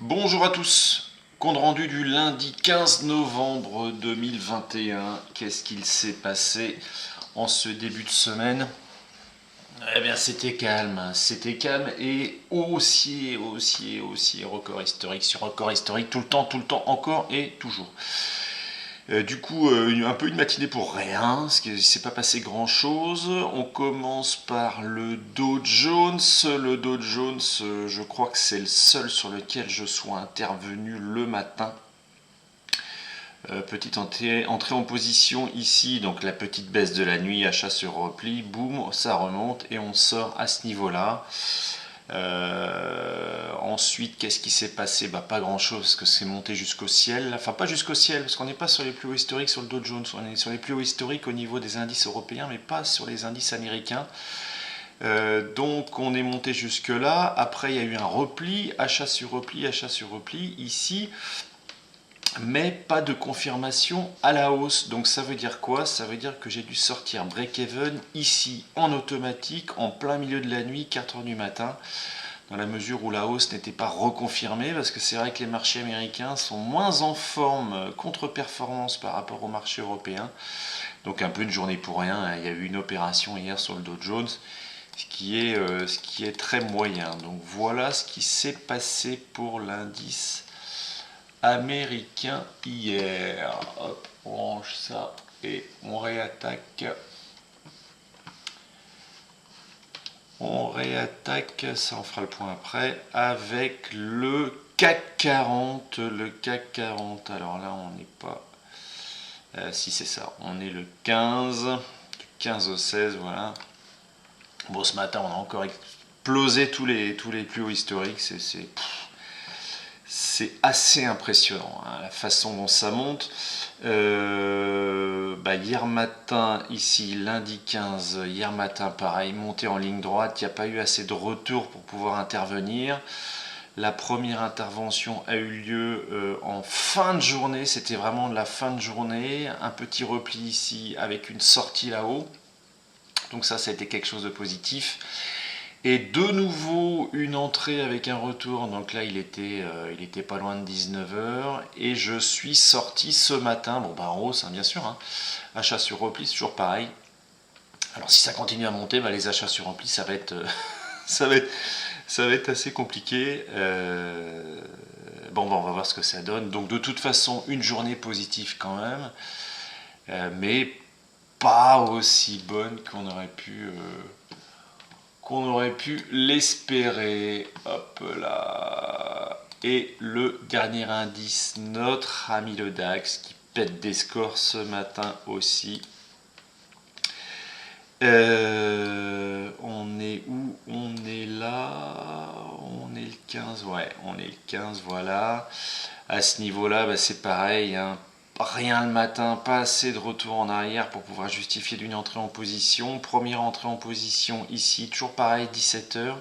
Bonjour à tous, compte rendu du lundi 15 novembre 2021. Qu'est-ce qu'il s'est passé en ce début de semaine? Eh bien c'était calme et haussier, record historique sur record historique, tout le temps, encore et toujours. Un peu une matinée pour rien, parce qu'il ne s'est pas passé grand chose. On commence par le Dow Jones. Le Dow Jones, je crois que c'est le seul sur lequel je sois intervenu le matin. Petite entrée en position ici, donc la petite baisse de la nuit, achat sur repli, boum, ça remonte et on sort à ce niveau-là. Ensuite, qu'est-ce qui s'est passé? Pas grand-chose, parce que c'est monté jusqu'au ciel. Enfin, pas jusqu'au ciel, parce qu'on n'est pas sur les plus hauts historiques sur le Dow Jones. On est sur les plus hauts historiques au niveau des indices européens, mais pas sur les indices américains. Donc, on est monté jusque-là. Après, il y a eu un repli, achat sur repli, ici. Mais pas de confirmation à la hausse. Donc ça veut dire quoi? Ça veut dire que j'ai dû sortir break-even ici en automatique en plein milieu de la nuit, 4h du matin, dans la mesure où la hausse n'était pas reconfirmée, parce que c'est vrai que les marchés américains sont moins en forme, contre-performance par rapport aux marchés européens. Donc un peu une journée pour rien. Il y a eu une opération hier sur le Dow Jones, ce qui est très moyen. Donc voilà ce qui s'est passé pour l'indice américain hier. Hop, on range ça et on réattaque. On réattaque, ça on fera le point après, avec le CAC 40. Le CAC 40, alors là on n'est pas... si c'est ça, on est le 15, du 15 au 16, voilà. Bon, ce matin on a encore explosé tous les plus hauts historiques, c'est assez impressionnant, hein, la façon dont ça monte. Hier matin, ici, lundi 15, hier matin, pareil, monté en ligne droite, il n'y a pas eu assez de retour pour pouvoir intervenir. La première intervention a eu lieu en fin de journée, c'était vraiment de la fin de journée. Un petit repli ici avec une sortie là-haut. Donc ça a été quelque chose de positif. Et de nouveau une entrée avec un retour, donc là il était pas loin de 19h, et je suis sorti ce matin, en hausse bien sûr, hein. Achat sur repli, c'est toujours pareil. Alors si ça continue à monter, les achats sur repli ça va être, ça va être assez compliqué. On va voir ce que ça donne. Donc de toute façon une journée positive quand même, mais pas aussi bonne qu'on aurait pu l'espérer. Hop là. Et le dernier indice, notre ami le DAX, qui pète des scores ce matin aussi. On est où? On est là. On est le 15. Ouais, on est le 15, voilà. À ce niveau-là, c'est pareil, hein. Rien le matin, pas assez de retour en arrière pour pouvoir justifier d'une entrée en position. Première entrée en position ici, toujours pareil, 17h.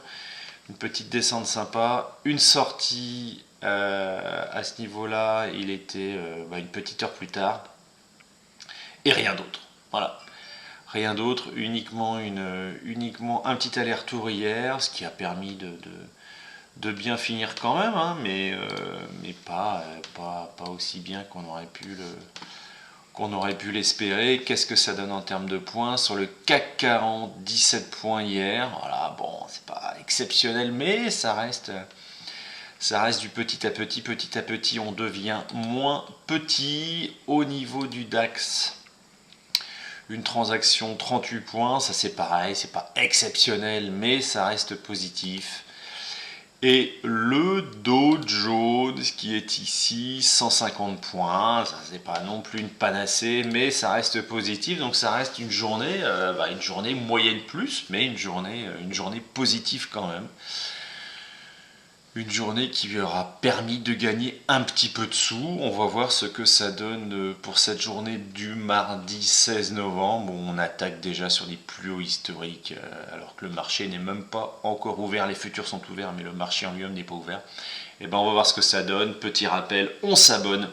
Une petite descente sympa. Une sortie à ce niveau-là, il était une petite heure plus tard. Et rien d'autre. Voilà. Rien d'autre, uniquement un petit aller-retour hier, ce qui a permis de bien finir quand même, hein, mais pas aussi bien qu'on aurait pu l'espérer. Qu'est-ce que ça donne en termes de points? Sur le CAC 40, 17 points hier. Voilà, c'est pas exceptionnel, mais ça reste du petit à petit, on devient moins petit. Au niveau du DAX, une transaction 38 points, ça c'est pareil, c'est pas exceptionnel, mais ça reste positif. Et le Dow Jones qui est ici, 150 points, ça c'est pas non plus une panacée, mais ça reste positif, donc ça reste une journée moyenne plus, mais une journée positive quand même. Une journée qui lui aura permis de gagner un petit peu de sous. On va voir ce que ça donne pour cette journée du mardi 16 novembre. On attaque déjà sur les plus hauts historiques, alors que le marché n'est même pas encore ouvert. Les futurs sont ouverts, mais le marché en lui-même n'est pas ouvert. On va voir ce que ça donne. Petit rappel, on s'abonne.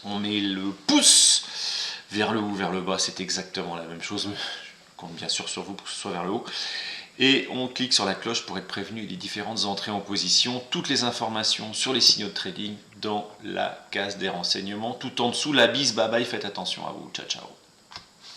On met le pouce vers le haut, vers le bas. C'est exactement la même chose. Je compte bien sûr sur vous pour que ce soit vers le haut. Et on clique sur la cloche pour être prévenu des différentes entrées en position. Toutes les informations sur les signaux de trading dans la case des renseignements. Tout en dessous, la bise, bye bye, faites attention à vous. Ciao, ciao.